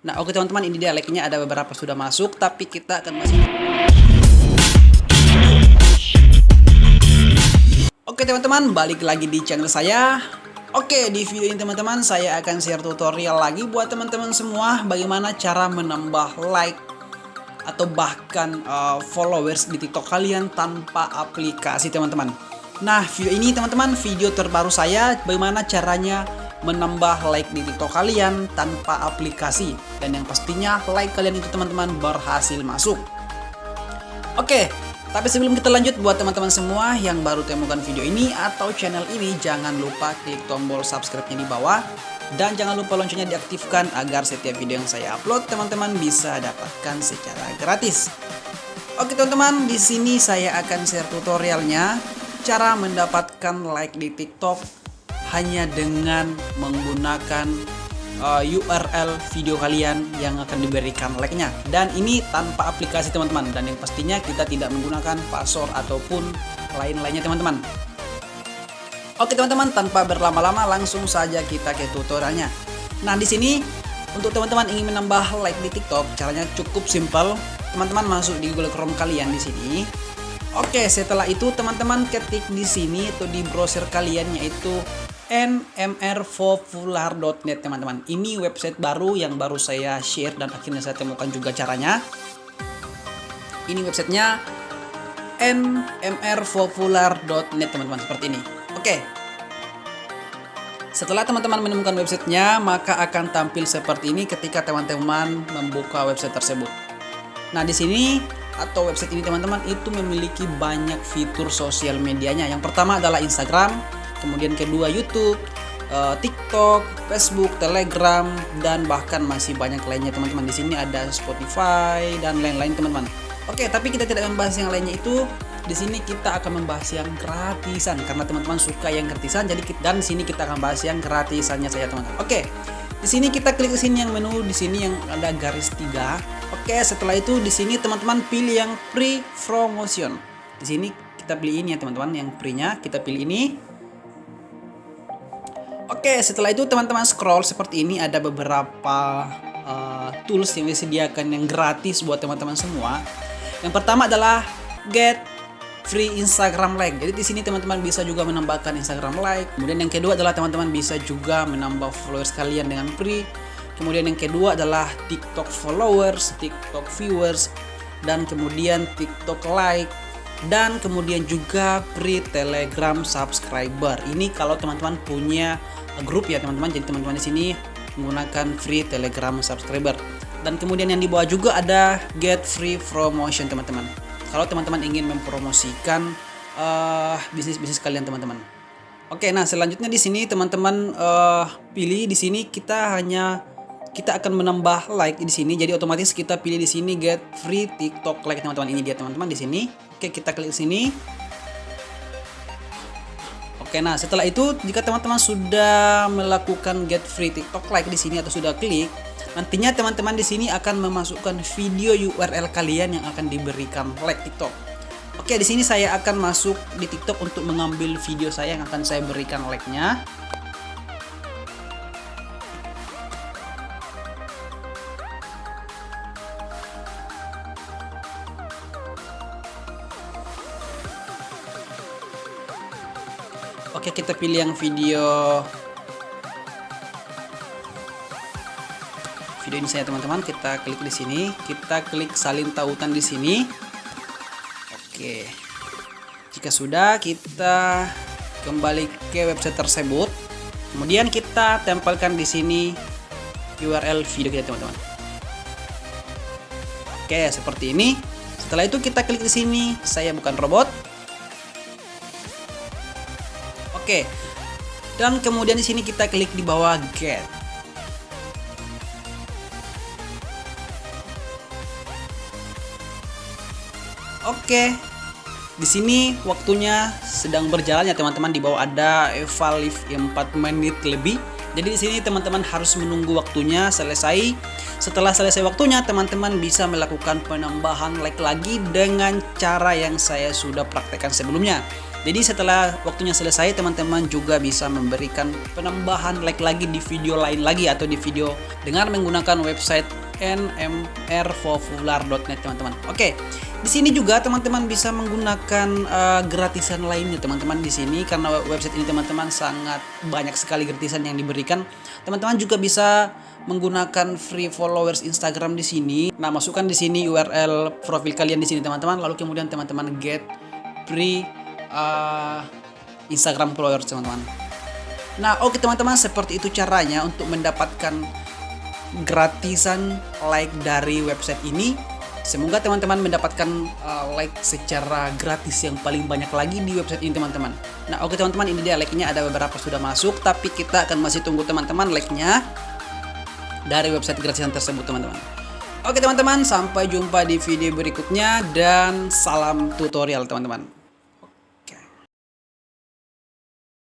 Nah, oke teman-teman, ini dia like-nya ada beberapa sudah masuk, tapi kita akan masih. Oke teman-teman, balik lagi di channel saya. Oke, di video ini teman-teman saya akan share tutorial lagi buat teman-teman semua bagaimana cara menambah like atau bahkan followers di TikTok kalian tanpa aplikasi teman-teman. Nah, video ini teman-teman video terbaru saya bagaimana caranya menambah like di TikTok kalian tanpa aplikasi, dan yang pastinya like kalian itu teman-teman berhasil masuk. Oke, tapi sebelum kita lanjut, buat teman-teman semua yang baru temukan video ini atau channel ini, jangan lupa klik tombol subscribe-nya di bawah dan jangan lupa loncengnya diaktifkan agar setiap video yang saya upload teman-teman bisa dapatkan secara gratis. Oke teman-teman, di sini saya akan share tutorialnya cara mendapatkan like di TikTok hanya dengan menggunakan URL video kalian yang akan diberikan like-nya, dan ini tanpa aplikasi teman-teman, dan yang pastinya kita tidak menggunakan password ataupun lain-lainnya teman-teman. Oke teman-teman, tanpa berlama-lama langsung saja kita ke tutorialnya. Nah, di sini untuk teman-teman ingin menambah like di TikTok, caranya cukup simpel. Teman-teman masuk di Google Chrome kalian di sini. Oke, setelah itu teman-teman ketik di sini atau di browser kalian yaitu nmrpopular.net teman-teman. Ini website baru yang baru saya share dan akhirnya saya temukan juga caranya. Ini websitenya nmrpopular.net teman-teman, seperti ini. Oke. Setelah teman-teman menemukan websitenya, maka akan tampil seperti ini ketika teman-teman membuka website tersebut. Nah, di sini atau website ini teman-teman itu memiliki banyak fitur sosial medianya. Yang pertama adalah Instagram, kemudian kedua YouTube, TikTok, Facebook, Telegram, dan bahkan masih banyak lainnya teman-teman. Di sini ada Spotify dan lain-lain teman-teman. Oke, tapi kita tidak membahas yang lainnya itu. Di sini kita akan membahas yang gratisan karena teman-teman suka yang gratisan. Jadi dan di sini kita akan bahas yang gratisannya saja teman-teman. Oke. Di sini kita klik ke sini yang menu di sini yang ada garis 3. Oke, setelah itu di sini teman-teman pilih yang free promotion. Di sini kita pilih ini ya teman-teman, yang free-nya kita pilih ini. Oke, setelah itu teman-teman scroll seperti ini, ada beberapa tools yang disediakan yang gratis buat teman-teman semua. Yang pertama adalah get free Instagram like. Jadi di sini teman-teman bisa juga menambahkan Instagram like. Kemudian yang kedua adalah teman-teman bisa juga menambah followers kalian dengan free. Kemudian yang kedua adalah TikTok followers, TikTok viewers, dan kemudian TikTok like, dan kemudian juga free Telegram subscriber. Ini kalau teman-teman punya grup ya teman-teman. Jadi teman-teman di sini menggunakan free Telegram subscriber. Dan kemudian yang di bawah juga ada get free promotion teman-teman. Kalau teman-teman ingin mempromosikan bisnis-bisnis kalian teman-teman. Oke, nah selanjutnya di sini teman-teman pilih di sini kita akan menambah like di sini. Jadi otomatis kita pilih di sini get free TikTok like teman-teman. Ini dia teman-teman di sini. Oke, kita klik sini. Oke, nah setelah itu jika teman-teman sudah melakukan get free TikTok like di sini atau sudah klik, nantinya teman-teman di sini akan memasukkan video URL kalian yang akan diberikan like TikTok. Oke, di sini saya akan masuk di TikTok untuk mengambil video saya yang akan saya berikan like-nya. Oke, kita pilih yang video ini saya teman-teman. Kita klik di sini, kita klik salin tautan di sini. Oke. Jika sudah, kita kembali ke website tersebut. Kemudian kita tempelkan di sini URL video kita teman-teman. Oke, seperti ini. Setelah itu kita klik di sini, saya bukan robot. Oke. Dan kemudian di sini kita klik di bawah get. Oke, di sini waktunya sedang berjalan ya teman-teman. Di bawah ada evaluate 4 menit lebih. Jadi di sini teman-teman harus menunggu waktunya selesai. Setelah selesai waktunya, teman-teman bisa melakukan penambahan like lagi dengan cara yang saya sudah praktekkan sebelumnya. Jadi setelah waktunya selesai, teman-teman juga bisa memberikan penambahan like lagi di video lain lagi atau di video dengan menggunakan website nmrpopular.net teman-teman. Oke, di sini juga teman-teman bisa menggunakan gratisan lainnya teman-teman di sini, karena website ini teman-teman sangat banyak sekali gratisan yang diberikan. Teman-teman juga bisa menggunakan free followers Instagram di sini. Nah, masukkan di sini URL profil kalian di sini teman-teman, lalu kemudian teman-teman get free Instagram followers teman-teman. Nah, oke teman-teman, seperti itu caranya untuk mendapatkan gratisan like dari website ini. Semoga teman-teman mendapatkan like secara gratis yang paling banyak lagi di website ini teman-teman. Nah, oke teman-teman, ini dia like-nya, ada beberapa sudah masuk, tapi kita akan masih tunggu teman-teman like-nya dari website gratisan tersebut teman-teman. Oke teman-teman, sampai jumpa di video berikutnya dan salam tutorial teman-teman.